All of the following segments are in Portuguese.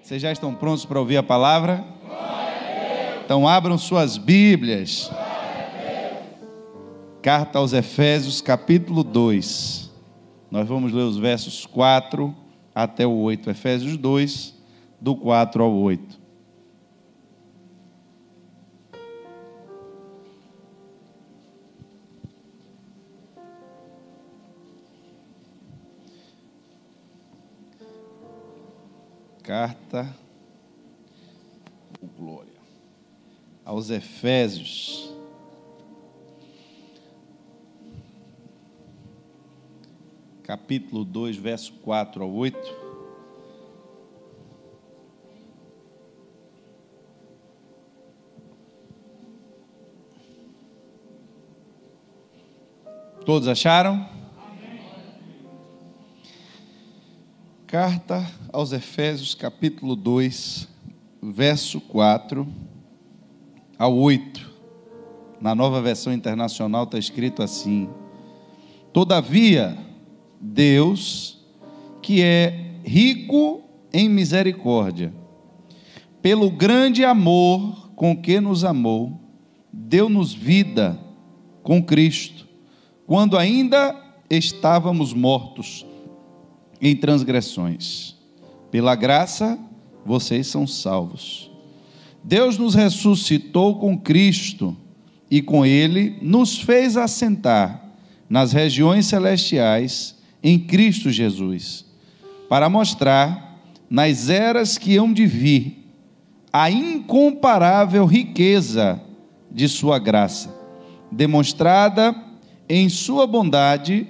Vocês já estão prontos para ouvir a palavra? Então abram suas Bíblias. Carta aos Efésios, capítulo 2. Nós vamos ler os versos 4 até o 8. Efésios 2, do 4 ao 8. Carta glória aos Efésios, capítulo 2, verso 4 ao 8. Todos acharam? Carta aos Efésios, capítulo 2, verso 4 ao 8. Na Nova Versão Internacional está escrito assim: Todavia, Deus, que é rico em misericórdia, pelo grande amor com que nos amou, deu-nos vida com Cristo, quando ainda estávamos mortos em transgressões. Pela graça, vocês são salvos. Deus nos ressuscitou com Cristo e com Ele nos fez assentar nas regiões celestiais em Cristo Jesus, para mostrar nas eras que hão de vir a incomparável riqueza de sua graça, demonstrada em sua bondade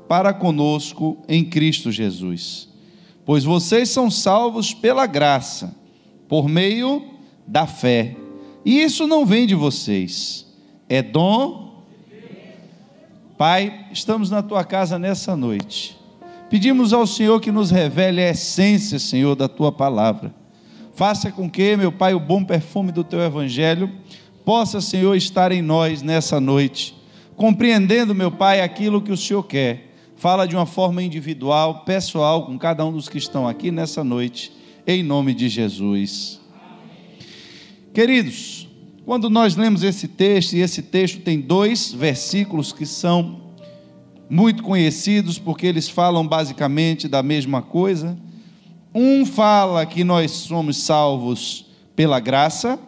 para conosco em Cristo Jesus. Pois vocês são salvos pela graça, por meio da fé. E isso não vem de vocês, é dom. Pai, estamos na tua casa nessa noite. Pedimos ao Senhor que nos revele a essência, Senhor, da tua palavra. Faça com que, meu Pai, o bom perfume do teu evangelho possa, Senhor, estar em nós nessa noite, compreendendo, meu Pai, aquilo que o Senhor quer. Fala de uma forma individual, pessoal, com cada um dos que estão aqui nessa noite, em nome de Jesus. Queridos, quando nós lemos esse texto, e esse texto tem 2 versículos que são muito conhecidos, porque eles falam basicamente da mesma coisa. Um fala que nós somos salvos pela graça,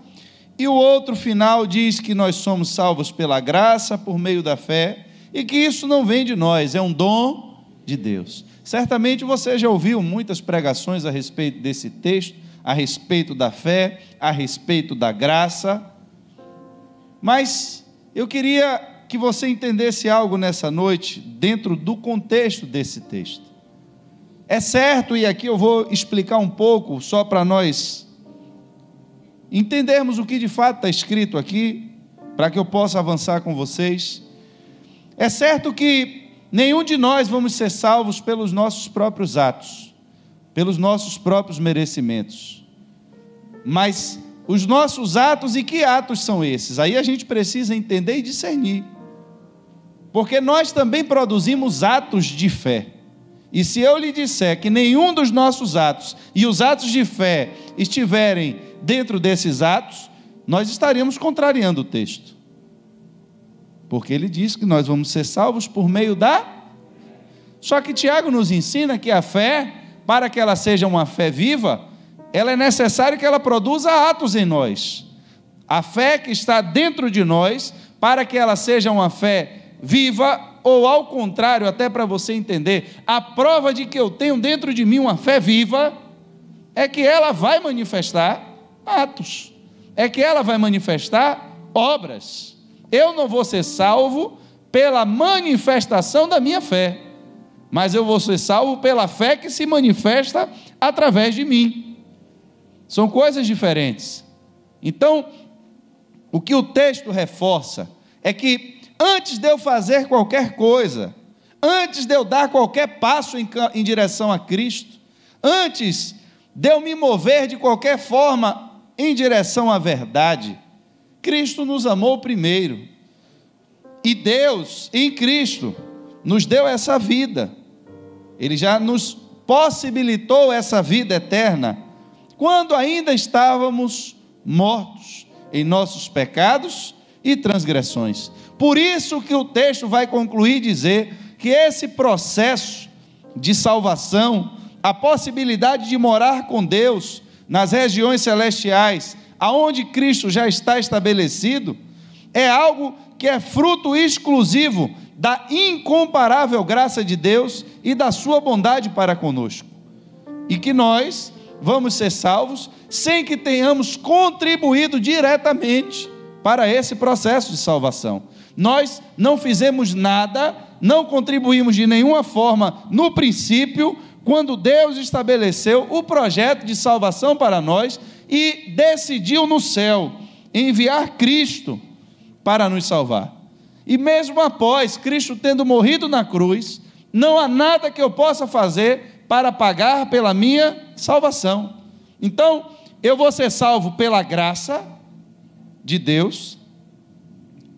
e o outro final diz que nós somos salvos pela graça, por meio da fé, e que isso não vem de nós, é um dom de Deus. Certamente você já ouviu muitas pregações a respeito desse texto, a respeito da fé, a respeito da graça, mas eu queria que você entendesse algo nessa noite, dentro do contexto desse texto. É certo, e aqui eu vou explicar um pouco, só para nós entendermos o que de fato está escrito aqui, para que eu possa avançar com vocês. É certo que nenhum de nós vamos ser salvos pelos nossos próprios atos, pelos nossos próprios merecimentos, mas os nossos atos, e que atos são esses? Aí a gente precisa entender e discernir, porque nós também produzimos atos de fé, e se eu lhe disser que nenhum dos nossos atos, e os atos de fé, estiverem dentro desses atos, nós estaríamos contrariando o texto, porque ele diz que nós vamos ser salvos por meio da... Só que Tiago nos ensina que a fé, para que ela seja uma fé viva, ela é necessário que ela produza atos em nós. A fé que está dentro de nós, para que ela seja uma fé viva, ou ao contrário, até para você entender, a prova de que eu tenho dentro de mim uma fé viva, é que ela vai manifestar atos, é que ela vai manifestar obras. Eu não vou ser salvo pela manifestação da minha fé, mas eu vou ser salvo pela fé que se manifesta através de mim. São coisas diferentes. Então, o que o texto reforça é que antes de eu fazer qualquer coisa, antes de eu dar qualquer passo em direção a Cristo, antes de eu me mover de qualquer forma em direção à verdade, Cristo nos amou primeiro, e Deus, em Cristo, nos deu essa vida. Ele já nos possibilitou essa vida eterna, quando ainda estávamos mortos em nossos pecados e transgressões. Por isso que o texto vai concluir e dizer que esse processo de salvação, a possibilidade de morar com Deus nas regiões celestiais, aonde Cristo já está estabelecido, é algo que é fruto exclusivo da incomparável graça de Deus e da sua bondade para conosco, e que nós vamos ser salvos sem que tenhamos contribuído diretamente para esse processo de salvação. Nós não fizemos nada, não contribuímos de nenhuma forma no princípio, quando Deus estabeleceu o projeto de salvação para nós e decidiu no céu enviar Cristo para nos salvar. E mesmo após Cristo tendo morrido na cruz, não há nada que eu possa fazer para pagar pela minha salvação. Então, eu vou ser salvo pela graça de Deus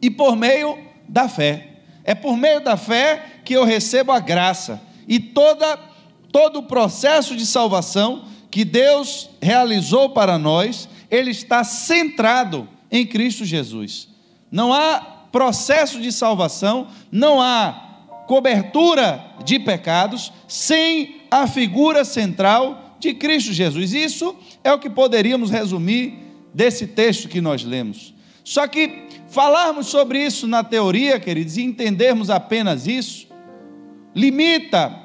e por meio da fé. É por meio da fé que eu recebo a graça. E todo o processo de salvação que Deus realizou para nós, ele está centrado em Cristo Jesus. Não há processo de salvação, não há cobertura de pecados sem a figura central de Cristo Jesus. Isso é o que poderíamos resumir desse texto que nós lemos. Só que falarmos sobre isso na teoria, queridos, e entendermos apenas isso, limita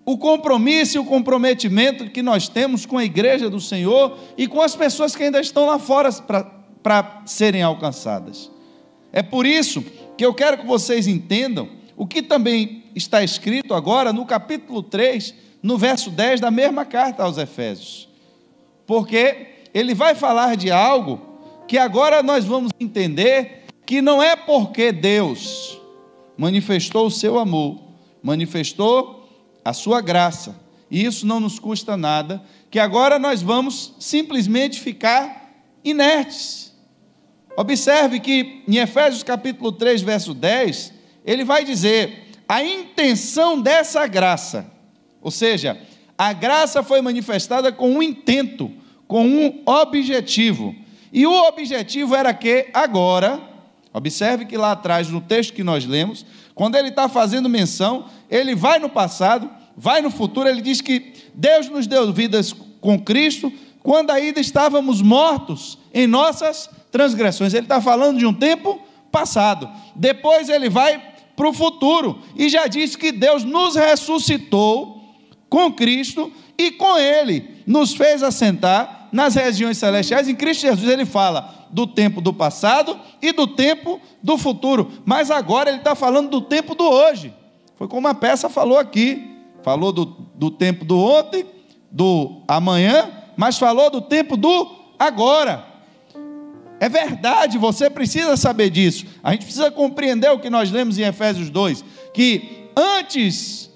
o compromisso e o comprometimento que nós temos com a igreja do Senhor e com as pessoas que ainda estão lá fora para serem alcançadas. É por isso que eu quero que vocês entendam o que também está escrito agora no capítulo 3, no verso 10 da mesma carta aos Efésios. Porque ele vai falar de algo que agora nós vamos entender que não é porque Deus manifestou o seu amor, manifestou a sua graça, e isso não nos custa nada, que agora nós vamos simplesmente ficar inertes. Observe que em Efésios capítulo 3, verso 10, ele vai dizer, a intenção dessa graça, ou seja, a graça foi manifestada com um intento, com um objetivo, e o objetivo era que agora, observe que lá atrás no texto que nós lemos, quando ele está fazendo menção, ele vai no passado, vai no futuro, ele diz que Deus nos deu vidas com Cristo, quando ainda estávamos mortos em nossas transgressões. Ele está falando de um tempo passado. Depois ele vai para o futuro e já diz que Deus nos ressuscitou com Cristo e com ele nos fez assentar nas regiões celestiais. Em Cristo Jesus ele fala do tempo do passado e do tempo do futuro, mas agora ele está falando do tempo do hoje. Foi como a peça falou aqui, falou do tempo do ontem, do amanhã, mas falou do tempo do agora. É verdade, você precisa saber disso. A gente precisa compreender o que nós lemos em Efésios 2, que antes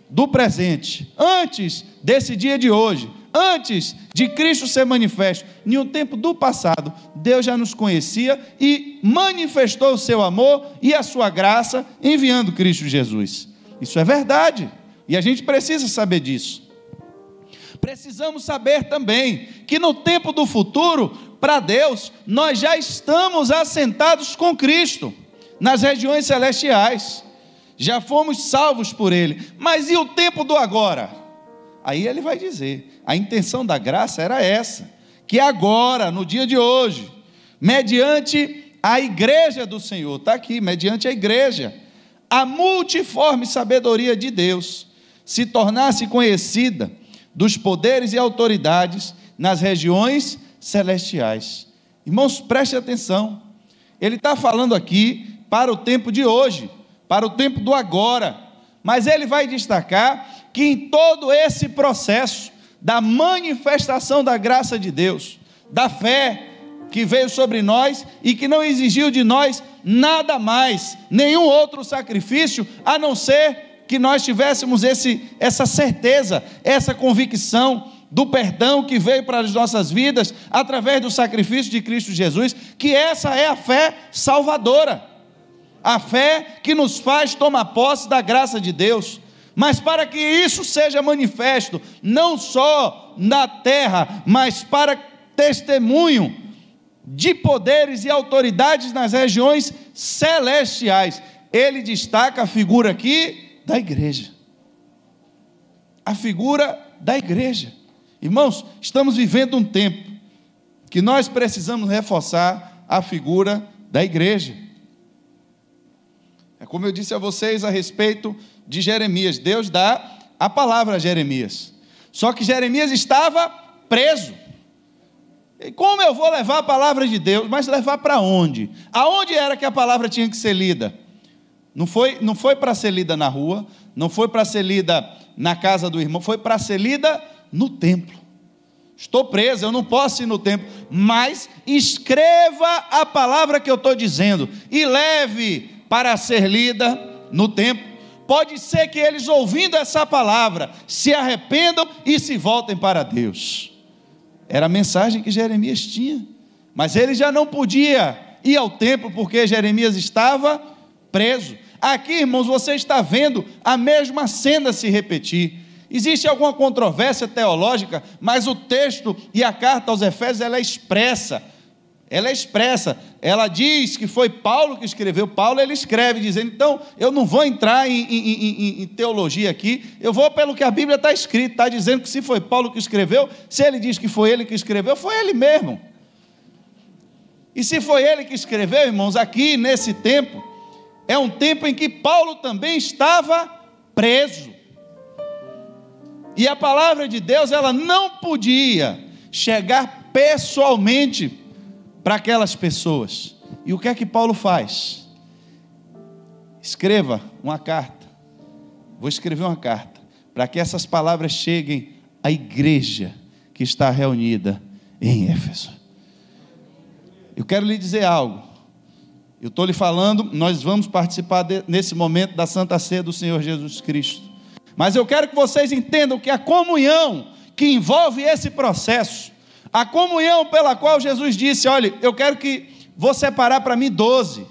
do presente, antes desse dia de hoje, antes de Cristo ser manifesto, em um tempo do passado, Deus já nos conhecia e manifestou o seu amor e a sua graça enviando Cristo Jesus. Isso é verdade, e a gente precisa saber disso. Precisamos saber também que no tempo do futuro, para Deus, nós já estamos assentados com Cristo nas regiões celestiais, já fomos salvos por Ele. Mas e o tempo do agora? Aí ele vai dizer, a intenção da graça era essa, que agora, no dia de hoje, mediante a igreja do Senhor, está aqui, mediante a igreja, a multiforme sabedoria de Deus se tornasse conhecida dos poderes e autoridades nas regiões celestiais. Irmãos, preste atenção, ele está falando aqui para o tempo de hoje, para o tempo do agora, mas ele vai destacar que em todo esse processo da manifestação da graça de Deus, da fé que veio sobre nós e que não exigiu de nós nada mais, nenhum outro sacrifício, a não ser que nós tivéssemos essa certeza, essa convicção do perdão que veio para as nossas vidas, através do sacrifício de Cristo Jesus, que essa é a fé salvadora, a fé que nos faz tomar posse da graça de Deus. Mas para que isso seja manifesto, não só na terra, mas para testemunho de poderes e autoridades nas regiões celestiais. Ele destaca a figura aqui da igreja. A figura da igreja. Irmãos, estamos vivendo um tempo que nós precisamos reforçar a figura da igreja. É como eu disse a vocês a respeito de Jeremias. Deus dá a palavra a Jeremias. Só que Jeremias estava preso. E como eu vou levar a palavra de Deus? Mas levar para onde? Aonde era que a palavra tinha que ser lida? Não foi para ser lida na rua, não foi para ser lida na casa do irmão, foi para ser lida no templo. Estou preso, eu não posso ir no templo, mas escreva a palavra que eu estou dizendo e leve para ser lida no templo. Pode ser que eles, ouvindo essa palavra, se arrependam e se voltem para Deus. Era a mensagem que Jeremias tinha, mas ele já não podia ir ao templo porque Jeremias estava preso. Aqui, irmãos, você está vendo a mesma cena se repetir. Existe alguma controvérsia teológica, mas o texto e a carta aos Efésios, ela é expressa. Ela diz que foi Paulo que escreveu. Paulo, ele escreve dizendo, então, eu não vou entrar em teologia aqui, eu vou pelo que a Bíblia está escrito, está dizendo que se foi Paulo que escreveu, se ele diz que foi ele que escreveu, foi ele mesmo. E se foi ele que escreveu, irmãos, aqui nesse tempo, é um tempo em que Paulo também estava preso. E a palavra de Deus, ela não podia chegar pessoalmente para aquelas pessoas. E o que é que Paulo faz? Escreva uma carta. Vou escrever uma carta para que essas palavras cheguem à igreja que está reunida em Éfeso. Eu quero lhe dizer algo. Eu estou lhe falando, nós vamos participar nesse momento da Santa Ceia do Senhor Jesus Cristo. Mas eu quero que vocês entendam que a comunhão que envolve esse processo, a comunhão pela qual Jesus disse, olha, eu quero que vou separar para mim 12.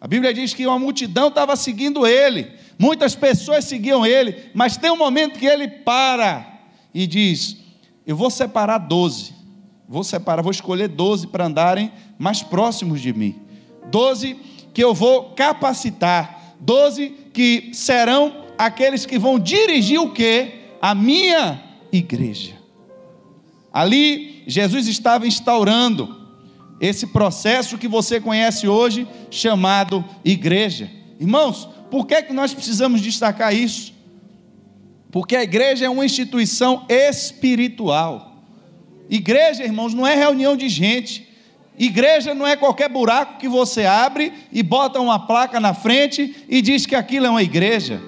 A Bíblia diz que uma multidão estava seguindo ele, muitas pessoas seguiam ele, mas tem um momento que ele para e diz, eu vou separar 12, vou escolher 12 para andarem mais próximos de mim, 12 que eu vou capacitar, 12 que serão aqueles que vão dirigir o quê? A minha igreja. Ali, Jesus estava instaurando esse processo que você conhece hoje, chamado igreja. Irmãos, por que nós precisamos destacar isso? Porque a igreja é uma instituição espiritual. Igreja, irmãos, não é reunião de gente. Igreja não é qualquer buraco que você abre e bota uma placa na frente e diz que aquilo é uma igreja.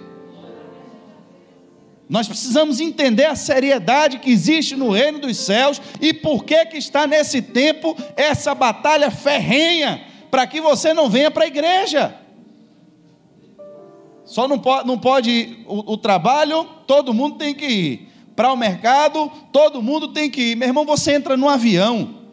Nós precisamos entender a seriedade que existe no reino dos céus e por que está nesse tempo essa batalha ferrenha para que você não venha para a igreja. Só não pode o trabalho, todo mundo tem que ir. Para o mercado, todo mundo tem que ir. Meu irmão, você entra no avião.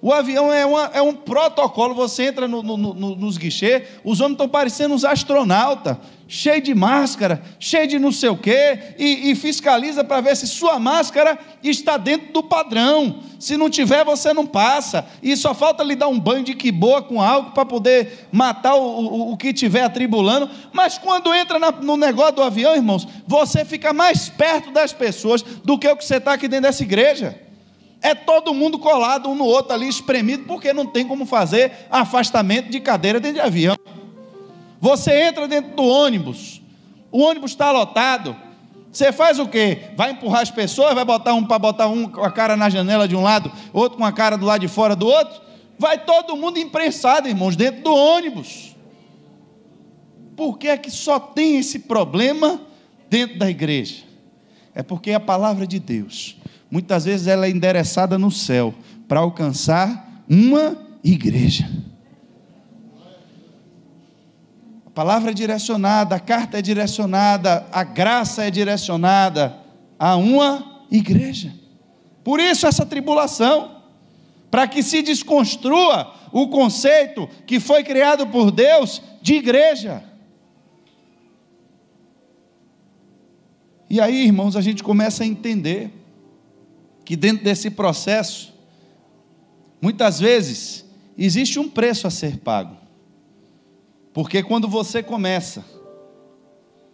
O avião é um protocolo, você entra nos guichês, os homens estão parecendo uns astronautas, cheio de máscara, cheio de não sei o quê, e fiscaliza para ver se sua máscara está dentro do padrão. Se não tiver, você não passa, e só falta lhe dar um banho de quiboa com álcool para poder matar o que estiver atribulando. Mas quando entra no negócio do avião, irmãos, você fica mais perto das pessoas do que o que você está aqui dentro dessa igreja. É todo mundo colado um no outro ali, espremido, porque não tem como fazer afastamento de cadeira dentro de avião. Você entra dentro do ônibus, o ônibus está lotado, você faz o quê? Vai empurrar as pessoas, vai botar um com a cara na janela de um lado, outro com a cara do lado de fora do outro? Vai todo mundo imprensado, irmãos, dentro do ônibus. Por que é que só tem esse problema dentro da igreja? É porque a palavra de Deus, muitas vezes ela é endereçada no céu para alcançar uma igreja. A palavra é direcionada, a carta é direcionada, a graça é direcionada a uma igreja. Por isso essa tribulação, para que se desconstrua o conceito que foi criado por Deus de igreja. E aí, irmãos, a gente começa a entender que dentro desse processo, muitas vezes, existe um preço a ser pago. Porque quando você começa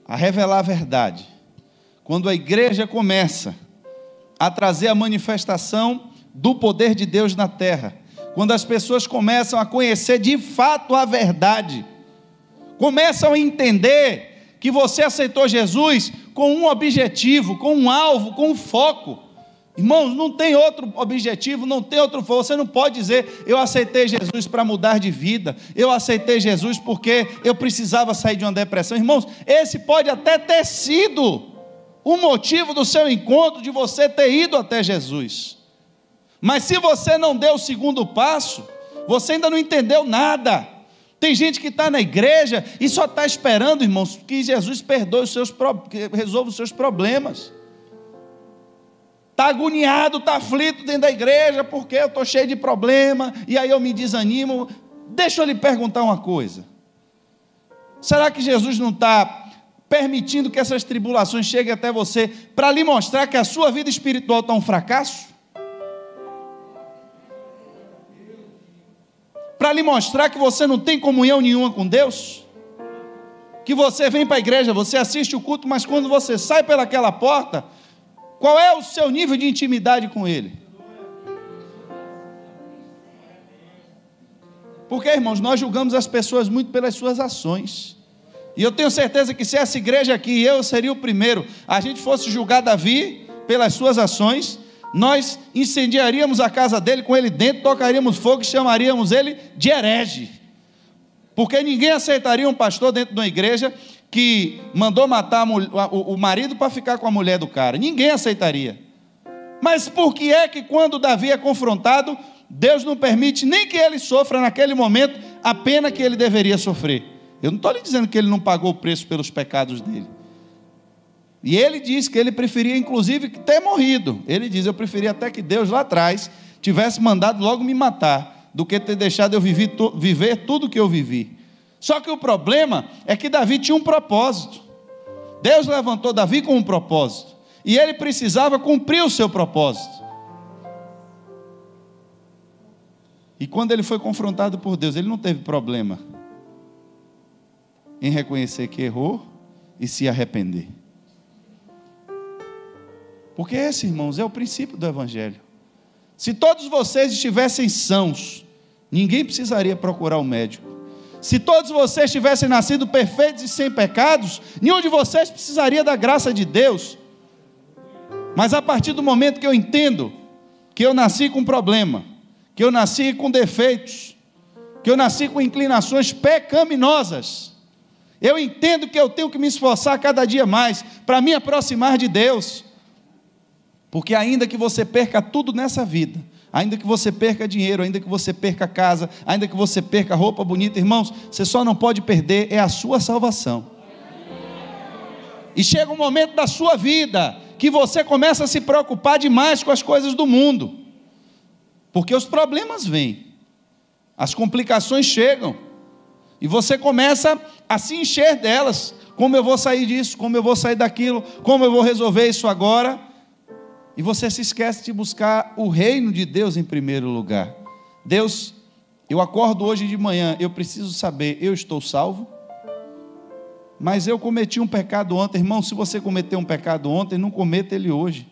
a revelar a verdade, quando a igreja começa a trazer a manifestação do poder de Deus na terra, quando as pessoas começam a conhecer de fato a verdade, começam a entender que você aceitou Jesus com um objetivo, com um alvo, com um foco. Irmãos, não tem outro objetivo, não tem outro foco. Você não pode dizer, eu aceitei Jesus para mudar de vida, eu aceitei Jesus porque eu precisava sair de uma depressão. Irmãos, esse pode até ter sido o motivo do seu encontro, de você ter ido até Jesus. Mas se você não deu o segundo passo, você ainda não entendeu nada. Tem gente que está na igreja e só está esperando, irmãos, que Jesus perdoe que resolva os seus problemas. Está agoniado, está aflito dentro da igreja, porque eu estou cheio de problema, e aí eu me desanimo. Deixa eu lhe perguntar uma coisa. Será que Jesus não está permitindo que essas tribulações cheguem até você, para lhe mostrar que a sua vida espiritual está um fracasso? Para lhe mostrar que você não tem comunhão nenhuma com Deus? Que você vem para a igreja, você assiste o culto, mas quando você sai pelaquela porta, qual é o seu nível de intimidade com Ele? Porque, irmãos, nós julgamos as pessoas muito pelas suas ações. E eu tenho certeza que se essa igreja aqui, eu seria o primeiro, a gente fosse julgar Davi pelas suas ações, nós incendiaríamos a casa dele com ele dentro, tocaríamos fogo e chamaríamos ele de herege. Porque ninguém aceitaria um pastor dentro de uma igreja que mandou matar o marido para ficar com a mulher do cara. Ninguém aceitaria. Mas por que é que quando Davi é confrontado, Deus não permite nem que ele sofra naquele momento a pena que ele deveria sofrer? Eu não estou lhe dizendo que ele não pagou o preço pelos pecados dele. E ele diz que ele preferia inclusive ter morrido. Ele diz, eu preferia até que Deus lá atrás tivesse mandado logo me matar, do que ter deixado eu viver tudo o que eu vivi. Só que o problema é que Davi tinha um propósito. Deus levantou Davi com um propósito, e ele precisava cumprir o seu propósito. E quando ele foi confrontado por Deus, ele não teve problema em reconhecer que errou e se arrepender. Porque esse, irmãos, é o princípio do Evangelho. Se todos vocês estivessem sãos, ninguém precisaria procurar um médico. Se todos vocês tivessem nascido perfeitos e sem pecados, nenhum de vocês precisaria da graça de Deus. Mas a partir do momento que eu entendo que eu nasci com problema, que eu nasci com defeitos, que eu nasci com inclinações pecaminosas, eu entendo que eu tenho que me esforçar cada dia mais para me aproximar de Deus. Porque ainda que você perca tudo nessa vida, ainda que você perca dinheiro, ainda que você perca casa, ainda que você perca roupa bonita, irmãos, você só não pode perder é a sua salvação. E chega um momento da sua vida que você começa a se preocupar demais com as coisas do mundo, porque os problemas vêm, as complicações chegam, e você começa a se encher delas. Como eu vou sair disso? Como eu vou sair daquilo? Como eu vou resolver isso agora? E você se esquece de buscar o reino de Deus em primeiro lugar. Deus, eu acordo hoje de manhã, eu preciso saber, eu estou salvo? Mas eu cometi um pecado ontem. Irmão, se você cometeu um pecado ontem, não cometa ele hoje.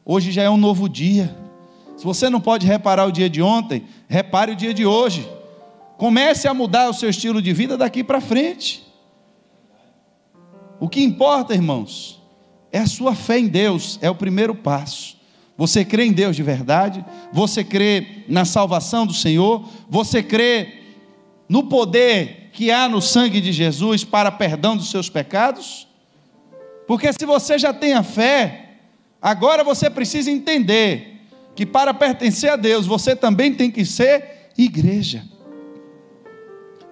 Hoje já é um novo dia. Se você não pode reparar o dia de ontem, repare o dia de hoje. Comece a mudar o seu estilo de vida daqui para frente. O que importa, irmãos, é a sua fé em Deus, é o primeiro passo. Você crê em Deus de verdade? Você crê na salvação do Senhor? Você crê no poder que há no sangue de Jesus para perdão dos seus pecados? Porque se você já tem a fé, agora você precisa entender que para pertencer a Deus, você também tem que ser igreja.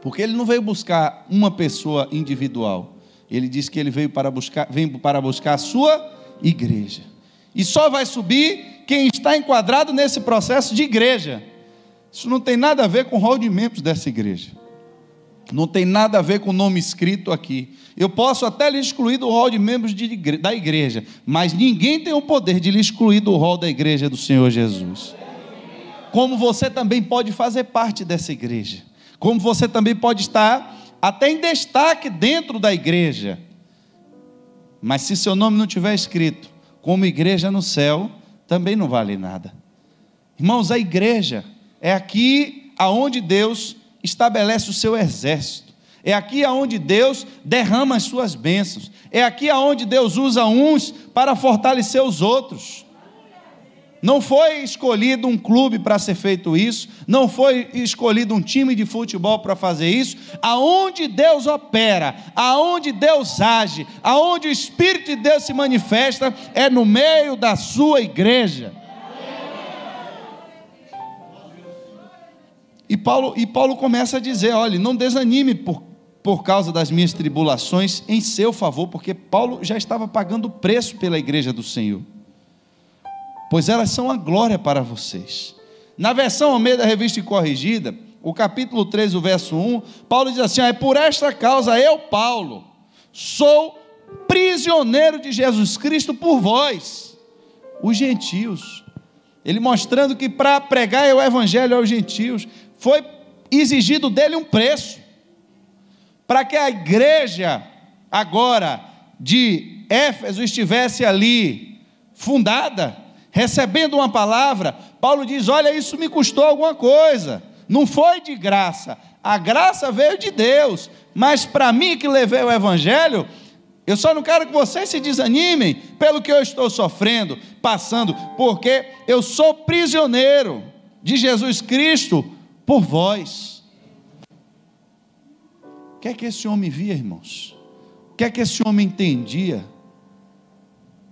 Porque Ele não veio buscar uma pessoa individual. Ele disse que Ele vem para buscar a sua igreja. E só vai subir quem está enquadrado nesse processo de igreja. Isso não tem nada a ver com o rol de membros dessa igreja. Não tem nada a ver com o nome escrito aqui. Eu posso até lhe excluir do rol de membros da igreja, mas ninguém tem o poder de lhe excluir do rol da igreja do Senhor Jesus. Como você também pode fazer parte dessa igreja, como você também pode estar até em destaque dentro da igreja, mas se seu nome não tiver escrito como igreja no céu, também não vale nada. Irmãos, a igreja é aqui aonde Deus estabelece o seu exército, é aqui aonde Deus derrama as suas bênçãos, é aqui aonde Deus usa uns para fortalecer os outros. Não foi escolhido um clube para ser feito isso, não foi escolhido um time de futebol para fazer isso. Aonde Deus opera, aonde Deus age, aonde o Espírito de Deus se manifesta, é no meio da sua igreja. E Paulo começa a dizer, olha, não desanime por causa das minhas tribulações em seu favor, porque Paulo já estava pagando o preço pela igreja do Senhor, pois elas são a glória para vocês. Na versão Almeida Revista e Corrigida, o capítulo 3, o verso 1, Paulo diz assim, é por esta causa eu, Paulo, sou prisioneiro de Jesus Cristo por vós, os gentios. Ele mostrando que para pregar o evangelho aos gentios, foi exigido dele um preço, para que a igreja agora de Éfeso estivesse ali fundada, recebendo uma palavra. Paulo diz, olha, isso me custou alguma coisa, não foi de graça, a graça veio de Deus, mas para mim que levei o evangelho, eu só não quero que vocês se desanimem pelo que eu estou sofrendo, passando, porque eu sou prisioneiro de Jesus Cristo por vós. O que é que esse homem via, irmãos? O que é que esse homem entendia?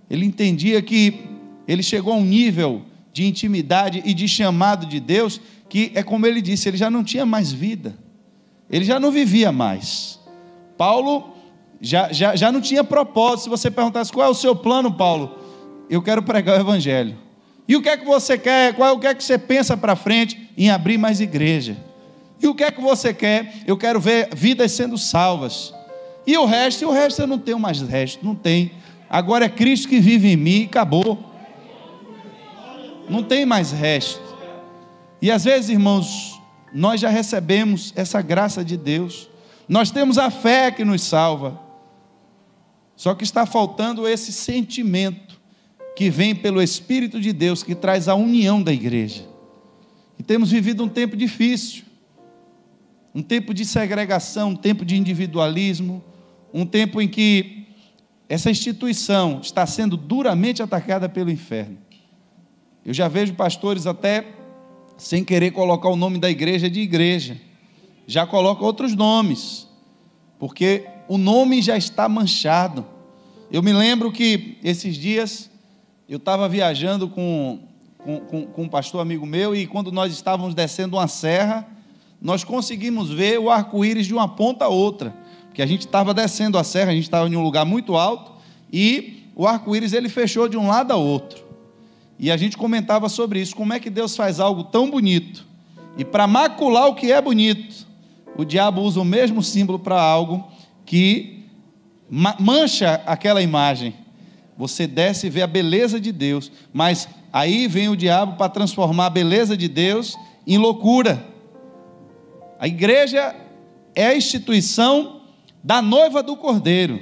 Ele entendia que ele chegou a um nível de intimidade e de chamado de Deus, que é como ele disse, ele já não tinha mais vida, ele já não vivia mais. Paulo já não tinha propósito. Se você perguntasse, qual é o seu plano, Paulo? Eu quero pregar o evangelho. E o que é que você quer? O que é que você pensa para frente? Em abrir mais igreja. E o que é que você quer? Eu quero ver vidas sendo salvas. E o resto eu não tenho mais resto, não tem. Agora é Cristo que vive em mim e acabou. Não tem mais resto. E às vezes, irmãos, nós já recebemos essa graça de Deus, nós temos a fé que nos salva, só que está faltando esse sentimento que vem pelo Espírito de Deus, que traz a união da igreja. E temos vivido um tempo difícil, um tempo de segregação, um tempo de individualismo, um tempo em que essa instituição está sendo duramente atacada pelo inferno. Eu já vejo pastores até, sem querer colocar o nome da igreja de igreja, já colocam outros nomes, porque o nome já está manchado. Eu me lembro que esses dias eu estava viajando com um pastor amigo meu, e quando nós estávamos descendo uma serra, nós conseguimos ver o arco-íris de uma ponta a outra, porque a gente estava descendo a serra, a gente estava em um lugar muito alto, e o arco-íris ele fechou de um lado a outro, e a gente comentava sobre isso, como é que Deus faz algo tão bonito, e para macular o que é bonito, o diabo usa o mesmo símbolo para algo que mancha aquela imagem. Você desce e vê a beleza de Deus, mas aí vem o diabo para transformar a beleza de Deus em loucura. A igreja é a instituição da noiva do Cordeiro,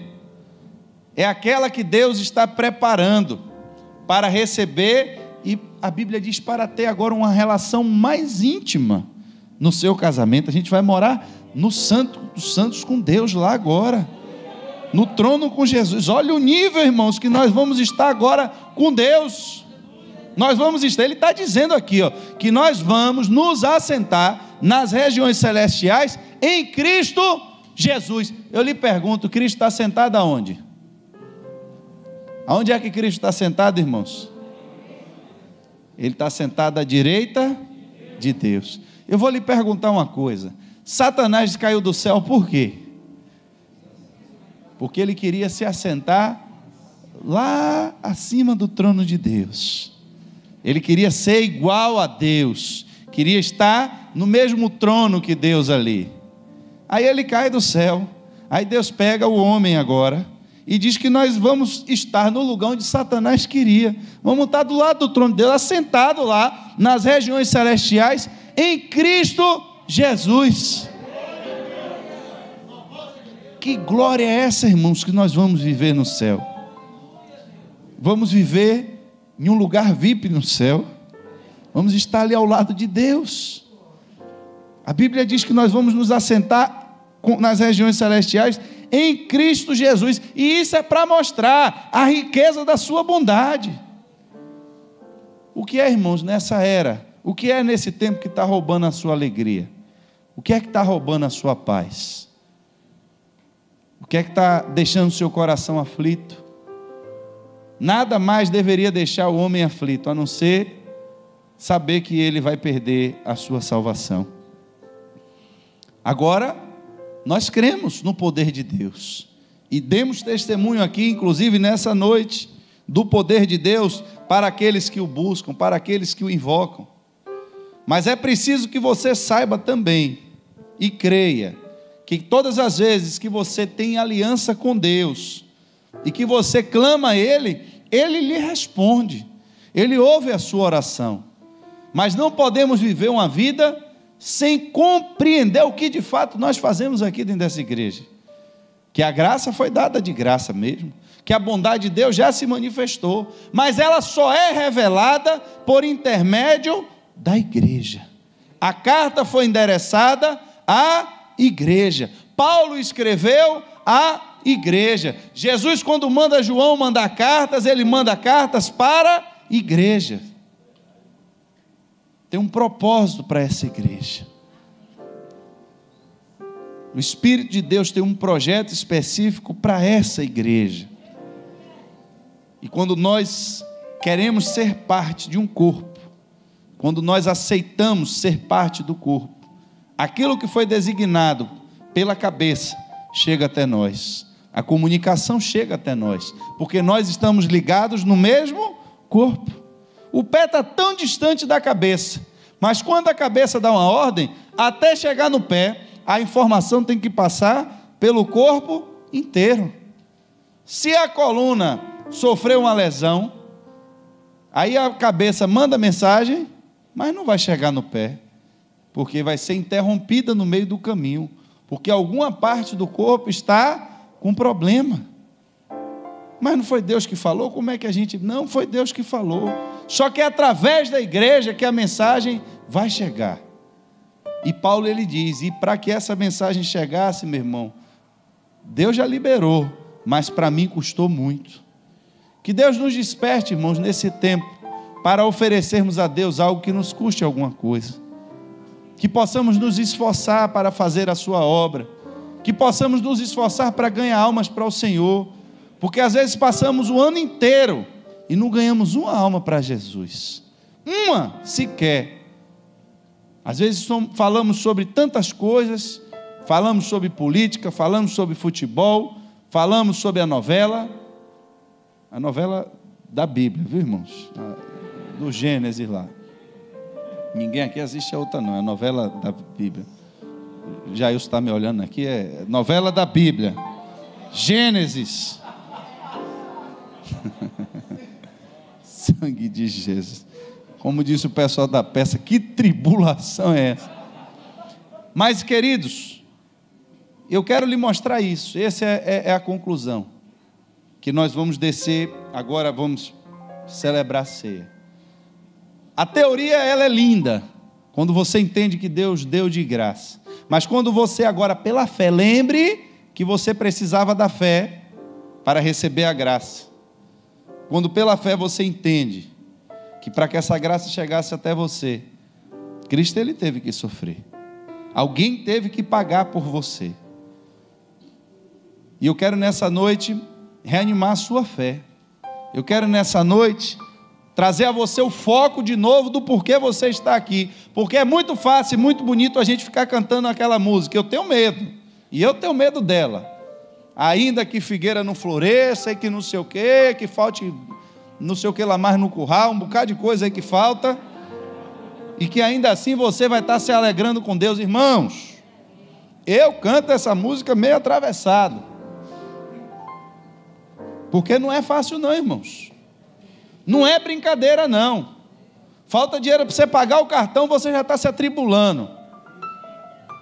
é aquela que Deus está preparando para receber, e a Bíblia diz para ter agora uma relação mais íntima no seu casamento. A gente vai morar no Santo dos Santos com Deus lá agora, no trono com Jesus. Olha o nível, irmãos, que nós vamos estar agora com Deus. Nós vamos estar, ele está dizendo aqui, ó, que nós vamos nos assentar nas regiões celestiais em Cristo Jesus. Eu lhe pergunto, Cristo está sentado aonde? Aonde é que Cristo está sentado, irmãos? Ele está sentado à direita de Deus. Eu vou lhe perguntar uma coisa: Satanás caiu do céu por quê? Porque ele queria se assentar lá acima do trono de Deus. Ele queria ser igual a Deus, queria estar no mesmo trono que Deus ali. Aí ele cai do céu. Aí Deus pega o homem agora e diz que nós vamos estar no lugar onde Satanás queria. Vamos estar do lado do trono de Deus, assentado lá nas regiões celestiais, em Cristo Jesus. Que glória é essa, irmãos, que nós vamos viver no céu? Vamos viver em um lugar VIP no céu. Vamos estar ali ao lado de Deus. A Bíblia diz que nós vamos nos assentar nas regiões celestiais em Cristo Jesus. E isso é para mostrar a riqueza da sua bondade. O que é, irmãos, nessa era? O que é nesse tempo que está roubando a sua alegria? O que é que está roubando a sua paz? O que é que está deixando o seu coração aflito? Nada mais deveria deixar o homem aflito, a não ser saber que ele vai perder a sua salvação. Agora, nós cremos no poder de Deus, e demos testemunho aqui, inclusive nessa noite, do poder de Deus para aqueles que o buscam, para aqueles que o invocam. Mas é preciso que você saiba também, e creia, que todas as vezes que você tem aliança com Deus, e que você clama a Ele, Ele lhe responde, Ele ouve a sua oração. Mas não podemos viver uma vida sem compreender o que de fato nós fazemos aqui dentro dessa igreja. Que a graça foi dada de graça mesmo, que a bondade de Deus já se manifestou, mas ela só é revelada por intermédio da igreja. A carta foi endereçada à igreja. Paulo escreveu à igreja. Jesus, quando manda João mandar cartas, ele manda cartas para a igreja. Tem um propósito para essa igreja. O Espírito de Deus tem um projeto específico para essa igreja. E quando nós queremos ser parte de um corpo, quando nós aceitamos ser parte do corpo, aquilo que foi designado pela cabeça chega até nós. A comunicação chega até nós, porque nós estamos ligados no mesmo corpo. O pé está tão distante da cabeça, mas quando a cabeça dá uma ordem, até chegar no pé, a informação tem que passar pelo corpo inteiro. Se a coluna sofreu uma lesão, aí a cabeça manda mensagem, mas não vai chegar no pé, porque vai ser interrompida no meio do caminho, porque alguma parte do corpo está com problema. Mas não foi Deus que falou? Como é que a gente... Não, foi Deus que falou. Só que é através da igreja que a mensagem vai chegar. E Paulo, ele diz, e para que essa mensagem chegasse, meu irmão, Deus já liberou, mas para mim custou muito. Que Deus nos desperte, irmãos, nesse tempo, para oferecermos a Deus algo que nos custe alguma coisa. Que possamos nos esforçar para fazer a sua obra. Que possamos nos esforçar para ganhar almas para o Senhor. Porque às vezes passamos o ano inteiro e não ganhamos uma alma para Jesus. Uma sequer. Às vezes falamos sobre tantas coisas, falamos sobre política, falamos sobre futebol, falamos sobre a novela da Bíblia, viu, irmãos? Do Gênesis lá. Ninguém aqui assiste a outra não, é a novela da Bíblia. Jailson está me olhando aqui, é novela da Bíblia. Gênesis. Sangue de Jesus. Como disse o pessoal da peça, que tribulação é essa? Mas, queridos, eu quero lhe mostrar isso. Essa é a conclusão. Que nós vamos descer, agora vamos celebrar a ceia. A teoria, ela é linda, quando você entende que Deus deu de graça. Mas quando você agora, pela fé, lembre que você precisava da fé para receber a graça. Quando pela fé você entende que para que essa graça chegasse até você, Cristo, ele teve que sofrer. Alguém teve que pagar por você. E eu quero nessa noite reanimar a sua fé. Eu quero nessa noite trazer a você o foco de novo do porquê você está aqui. Porque é muito fácil e muito bonito a gente ficar cantando aquela música. Eu tenho medo. E eu tenho medo dela. Ainda que figueira não floresça, e que não sei o quê, que falte não sei o que lá mais no curral, um bocado de coisa aí que falta. E que ainda assim você vai estar se alegrando com Deus. Irmãos, Eu canto essa música meio atravessado. Porque não é fácil não, irmãos. Não é brincadeira não. Falta dinheiro para você pagar o cartão, você já está se atribulando.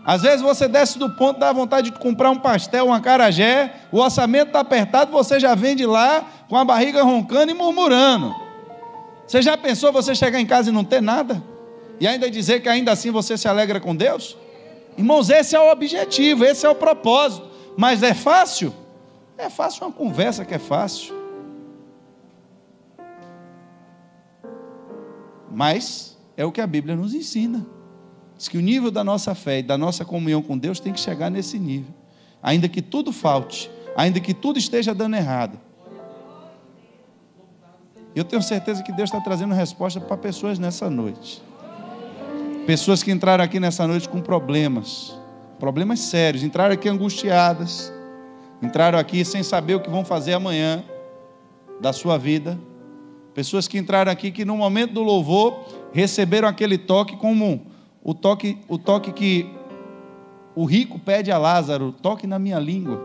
Às vezes você desce do ponto, dá vontade de comprar um pastel, um acarajé, o orçamento está apertado, você já vem de lá com a barriga roncando e murmurando. Você já pensou você chegar em casa e não ter nada? E ainda dizer que ainda assim você se alegra com Deus? Irmãos, esse é o objetivo, esse é o propósito. Mas é fácil? É fácil uma conversa que é fácil. Mas é o que a Bíblia nos ensina. Diz que o nível da nossa fé e da nossa comunhão com Deus tem que chegar nesse nível. Ainda que tudo falte, ainda que tudo esteja dando errado. Eu tenho certeza que Deus está trazendo resposta para pessoas nessa noite. Pessoas que entraram aqui nessa noite com problemas sérios, entraram aqui angustiadas, entraram aqui sem saber o que vão fazer amanhã da sua vida. Pessoas que entraram aqui que no momento do louvor receberam aquele toque como o toque que o rico pede a Lázaro, toque na minha língua.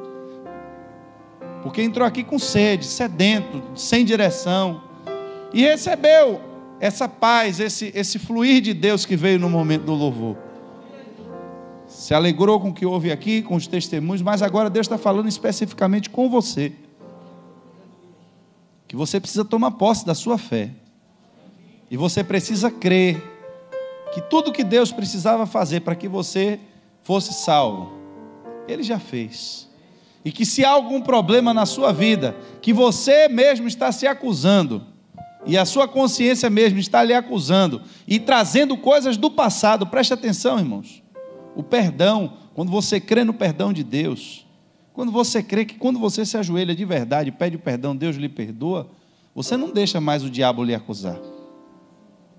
Porque entrou aqui com sede, sedento, sem direção, e recebeu essa paz, esse fluir de Deus que veio no momento do louvor. Se alegrou com o que houve aqui, com os testemunhos, mas agora Deus está falando especificamente com você. Que você precisa tomar posse da sua fé. E você precisa crer que tudo que Deus precisava fazer para que você fosse salvo, Ele já fez. E que se há algum problema na sua vida, que você mesmo está se acusando, e a sua consciência mesmo está lhe acusando, e trazendo coisas do passado, preste atenção, irmãos. O perdão, quando você crê no perdão de Deus, quando você crê que quando você se ajoelha de verdade, pede perdão, Deus lhe perdoa, você não deixa mais o diabo lhe acusar.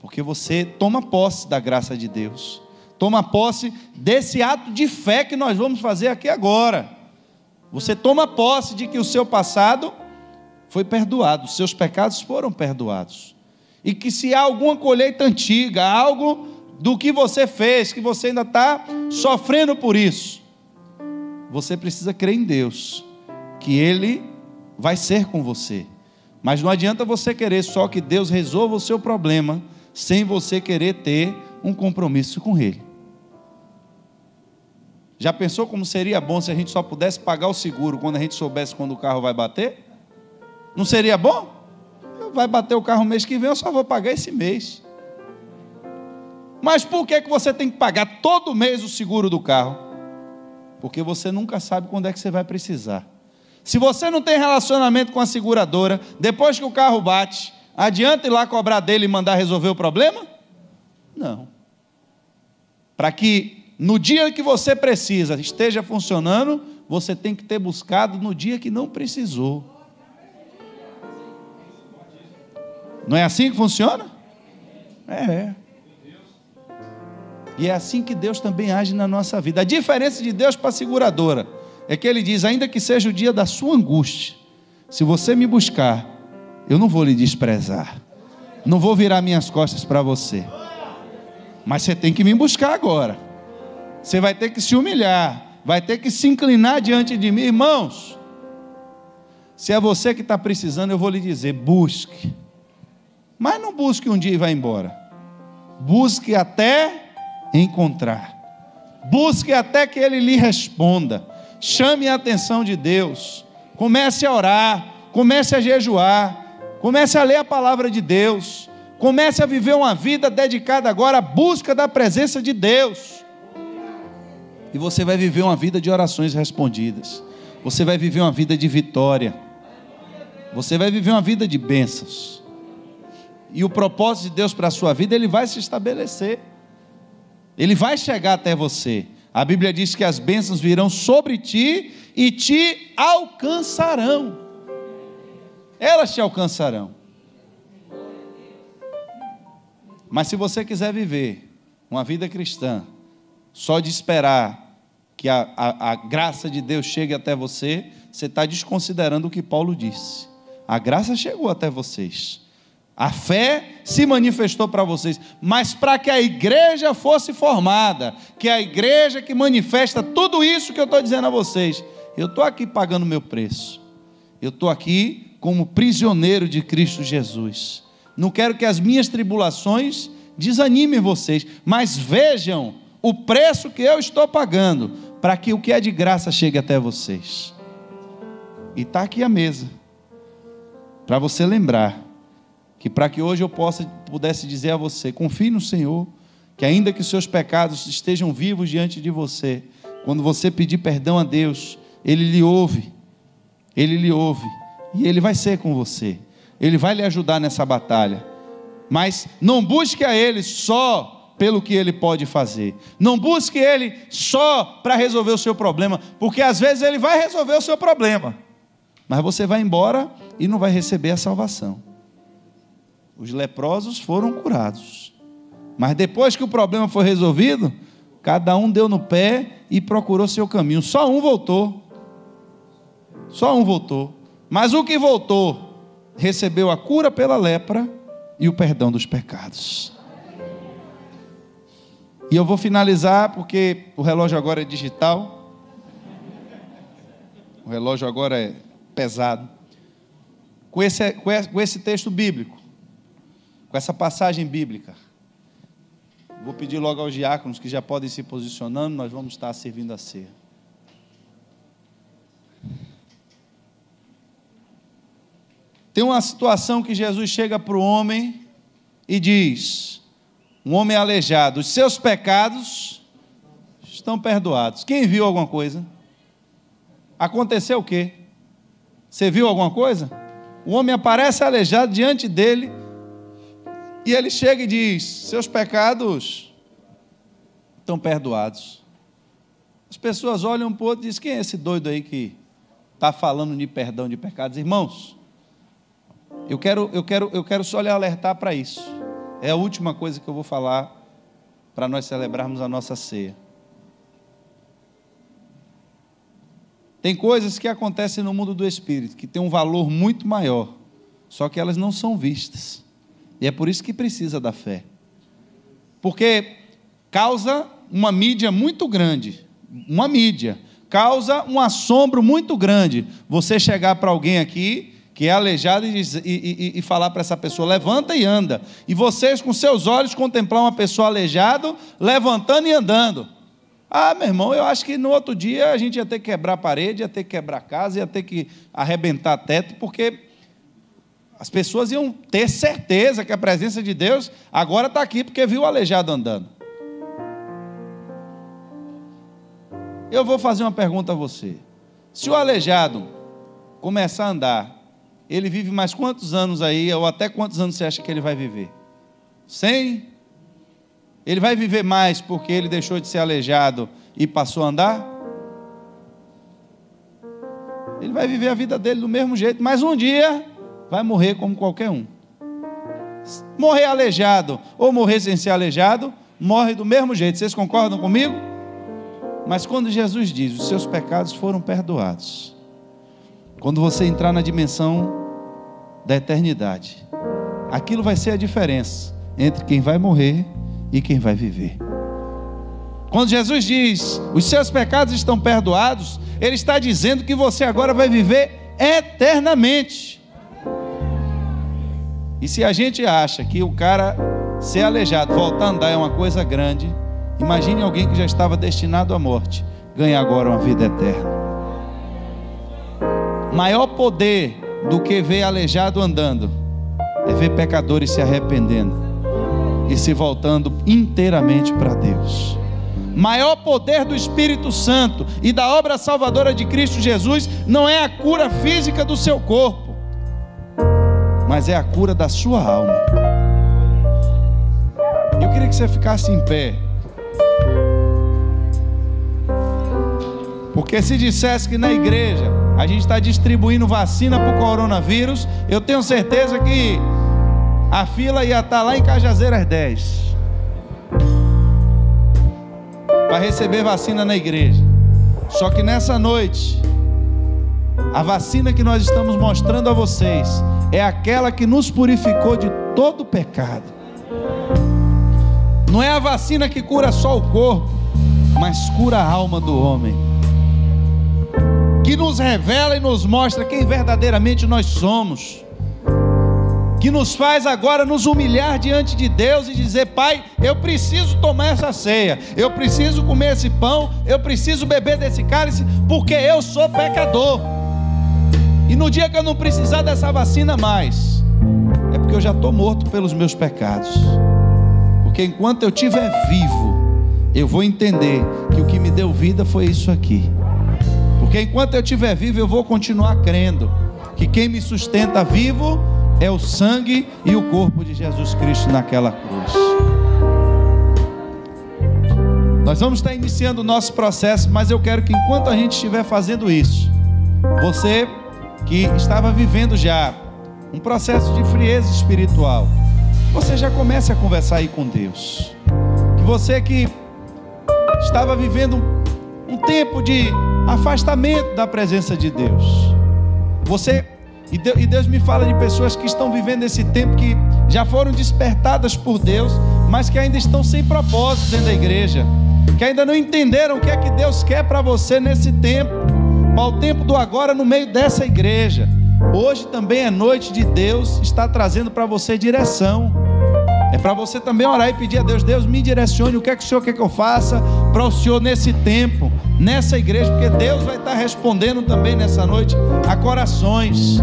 Porque você toma posse da graça de Deus, toma posse desse ato de fé que nós vamos fazer aqui agora. Você toma posse de que o seu passado foi perdoado, os seus pecados foram perdoados. E que se há alguma colheita antiga, algo do que você fez, que você ainda está sofrendo por isso, você precisa crer em Deus, que Ele vai ser com você. Mas não adianta você querer só que Deus resolva o seu problema, sem você querer ter um compromisso com Ele. Já pensou como seria bom se a gente só pudesse pagar o seguro quando a gente soubesse quando o carro vai bater? Não seria bom? Vai bater o carro mês que vem, eu só vou pagar esse mês. Mas por que você tem que pagar todo mês o seguro do carro? Porque você nunca sabe quando é que você vai precisar. Se você não tem relacionamento com a seguradora, depois que o carro bate, adianta ir lá cobrar dele e mandar resolver o problema? Não. Para que no dia que você precisa esteja funcionando, você tem que ter buscado no dia que não precisou. Não é assim que funciona? É. E é assim que Deus também age na nossa vida. A diferença de Deus para a seguradora é que Ele diz, ainda que seja o dia da sua angústia, se você me buscar, eu não vou lhe desprezar, não vou virar minhas costas para você, mas você tem que me buscar agora, você vai ter que se humilhar, vai ter que se inclinar diante de mim. Irmãos, se é você que está precisando, eu vou lhe dizer, busque, mas não busque um dia e vá embora, busque até encontrar, busque até que Ele lhe responda, chame a atenção de Deus, comece a orar, comece a jejuar, comece a ler a palavra de Deus, comece a viver uma vida dedicada agora à busca da presença de Deus, e você vai viver uma vida de orações respondidas, você vai viver uma vida de vitória, você vai viver uma vida de bênçãos, e o propósito de Deus para a sua vida, Ele vai se estabelecer, Ele vai chegar até você. A Bíblia diz que as bênçãos virão sobre ti e te alcançarão. Elas te alcançarão. Mas se você quiser viver uma vida cristã, só de esperar que a graça de Deus chegue até você, você está desconsiderando o que Paulo disse. A graça chegou até vocês, A fé se manifestou para vocês, mas para que a igreja fosse formada, que a igreja que manifesta tudo isso que eu estou dizendo a vocês, eu estou aqui pagando meu preço, eu estou aqui como prisioneiro de Cristo Jesus. Não quero que as minhas tribulações desanimem vocês, mas vejam o preço que eu estou pagando, para que o que é de graça chegue até vocês. E está aqui a mesa, para você lembrar, que para que hoje eu pudesse dizer a você, confie no Senhor, que ainda que os seus pecados estejam vivos diante de você, quando você pedir perdão a Deus, Ele lhe ouve, e Ele vai ser com você, Ele vai lhe ajudar nessa batalha, mas não busque a Ele só pelo que Ele pode fazer, não busque Ele só para resolver o seu problema, porque às vezes Ele vai resolver o seu problema, mas você vai embora e não vai receber a salvação. Os leprosos foram curados, mas depois que o problema foi resolvido, cada um deu no pé e procurou seu caminho. Só um voltou, mas o que voltou recebeu a cura pela lepra e o perdão dos pecados. E eu vou finalizar, porque o relógio agora é digital, o relógio agora é pesado, com esse texto bíblico, com essa passagem bíblica. Vou pedir logo aos diáconos que já podem se posicionando, nós vamos estar servindo a ceia. Tem uma situação que Jesus chega para o homem e diz, um homem aleijado, os seus pecados estão perdoados. Quem viu alguma coisa? Aconteceu o quê? Você viu alguma coisa? O homem aparece aleijado diante dele, e ele chega e diz, seus pecados estão perdoados. As pessoas olham para o outro e dizem, quem é esse doido aí que está falando de perdão de pecados? Irmãos, eu quero só lhe alertar para isso. É a última coisa que eu vou falar para nós celebrarmos a nossa ceia. Tem coisas que acontecem no mundo do Espírito, que tem um valor muito maior, só que elas não são vistas. E é por isso que precisa da fé. Porque causa uma mídia muito grande, causa um assombro muito grande, você chegar para alguém aqui, que é aleijado, e falar para essa pessoa, levanta e anda, e vocês com seus olhos contemplar uma pessoa aleijada, levantando e andando. Ah, meu irmão, eu acho que no outro dia a gente ia ter que quebrar a parede, ia ter que quebrar a casa, ia ter que arrebentar teto, porque as pessoas iam ter certeza que a presença de Deus agora está aqui, porque viu o aleijado andando. Eu vou fazer uma pergunta a você. Se o aleijado começar a andar, ele vive mais quantos anos aí, ou até quantos anos você acha que ele vai viver? 100? Ele vai viver mais porque ele deixou de ser aleijado e passou a andar? Ele vai viver a vida dele do mesmo jeito, mas um dia vai morrer como qualquer um. Morrer aleijado ou morrer sem ser aleijado, morre do mesmo jeito. Vocês concordam comigo? Mas quando Jesus diz, os seus pecados foram perdoados, quando você entrar na dimensão da eternidade, aquilo vai ser a diferença entre quem vai morrer e quem vai viver. Quando Jesus diz, os seus pecados estão perdoados, Ele está dizendo que você agora vai viver eternamente. E se a gente acha que o cara ser aleijado, voltar a andar é uma coisa grande, imagine alguém que já estava destinado à morte, ganhar agora uma vida eterna. Maior poder do que ver aleijado andando, é ver pecadores se arrependendo e se voltando inteiramente para Deus. Maior poder do Espírito Santo e da obra salvadora de Cristo Jesus não é a cura física do seu corpo, mas é a cura da sua alma. Eu queria que você ficasse em pé, porque se dissesse que na igreja a gente está distribuindo vacina para o coronavírus, eu tenho certeza que a fila ia estar lá em Cajazeiras 10 para receber vacina na igreja. Só que nessa noite, a vacina que nós estamos mostrando a vocês é aquela que nos purificou de todo pecado. Não é a vacina que cura só o corpo, mas cura a alma do homem, que nos revela e nos mostra quem verdadeiramente nós somos, que nos faz agora nos humilhar diante de Deus e dizer: Pai, eu preciso tomar essa ceia, eu preciso comer esse pão, eu preciso beber desse cálice, porque eu sou pecador. E no dia que eu não precisar dessa vacina mais, é porque eu já estou morto pelos meus pecados. Porque enquanto eu estiver vivo, eu vou entender que o que me deu vida foi isso aqui. Porque enquanto eu estiver vivo, eu vou continuar crendo que quem me sustenta vivo é o sangue e o corpo de Jesus Cristo naquela cruz. Nós vamos estar iniciando o nosso processo, mas eu quero que enquanto a gente estiver fazendo isso, você que estava vivendo já um processo de frieza espiritual, você já comece a conversar aí com Deus. Que você que estava vivendo um tempo de afastamento da presença de Deus, e Deus me fala de pessoas que estão vivendo esse tempo, que já foram despertadas por Deus, mas que ainda estão sem propósito dentro da igreja, que ainda não entenderam o que é que Deus quer para você nesse tempo, para o tempo do agora no meio dessa igreja. Hoje também é noite de Deus estar trazendo para você direção. É para você também orar e pedir a Deus: Deus, me direcione, o que é que o Senhor quer que eu faça para o Senhor nesse tempo, nessa igreja, porque Deus vai estar respondendo também nessa noite a corações.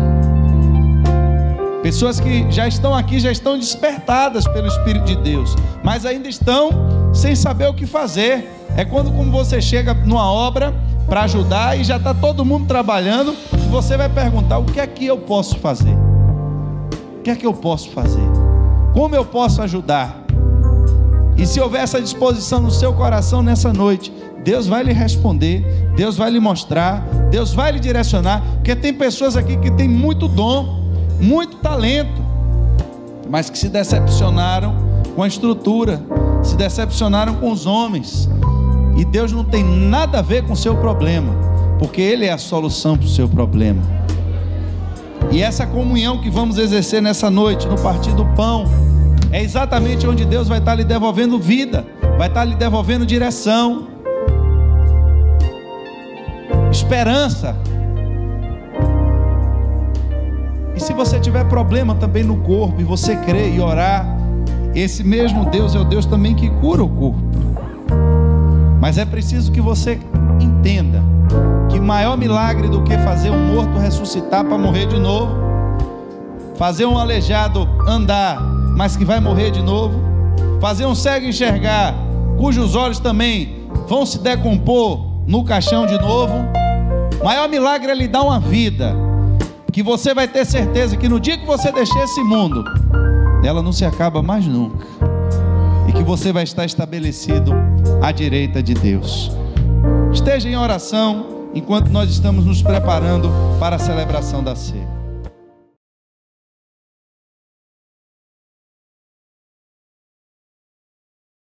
Pessoas que já estão aqui, já estão despertadas pelo Espírito de Deus, mas ainda estão sem saber o que fazer. É quando, como você chega numa obra para ajudar e já está todo mundo trabalhando, e você vai perguntar: o que é que eu posso fazer? O que é que eu posso fazer? Como eu posso ajudar? E se houver essa disposição no seu coração nessa noite, Deus vai lhe responder, Deus vai lhe mostrar, Deus vai lhe direcionar, porque tem pessoas aqui que têm muito dom, muito talento, mas que se decepcionaram com a estrutura, se decepcionaram com os homens, e Deus não tem nada a ver com o seu problema, porque Ele é a solução para o seu problema. E essa comunhão que vamos exercer nessa noite, no partir do pão, é exatamente onde Deus vai estar lhe devolvendo vida, vai estar lhe devolvendo direção, esperança. E se você tiver problema também no corpo, e você crer e orar, esse mesmo Deus é o Deus também que cura o corpo. Mas é preciso que você entenda que maior milagre do que fazer um morto ressuscitar para morrer de novo, fazer um aleijado andar, mas que vai morrer de novo, fazer um cego enxergar, cujos olhos também vão se decompor no caixão de novo. Maior milagre é lhe dar uma vida, que você vai ter certeza que no dia que você deixar esse mundo, ela não se acaba mais nunca, e que você vai estar estabelecido à direita de Deus. Esteja em oração enquanto nós estamos nos preparando para a celebração da ceia.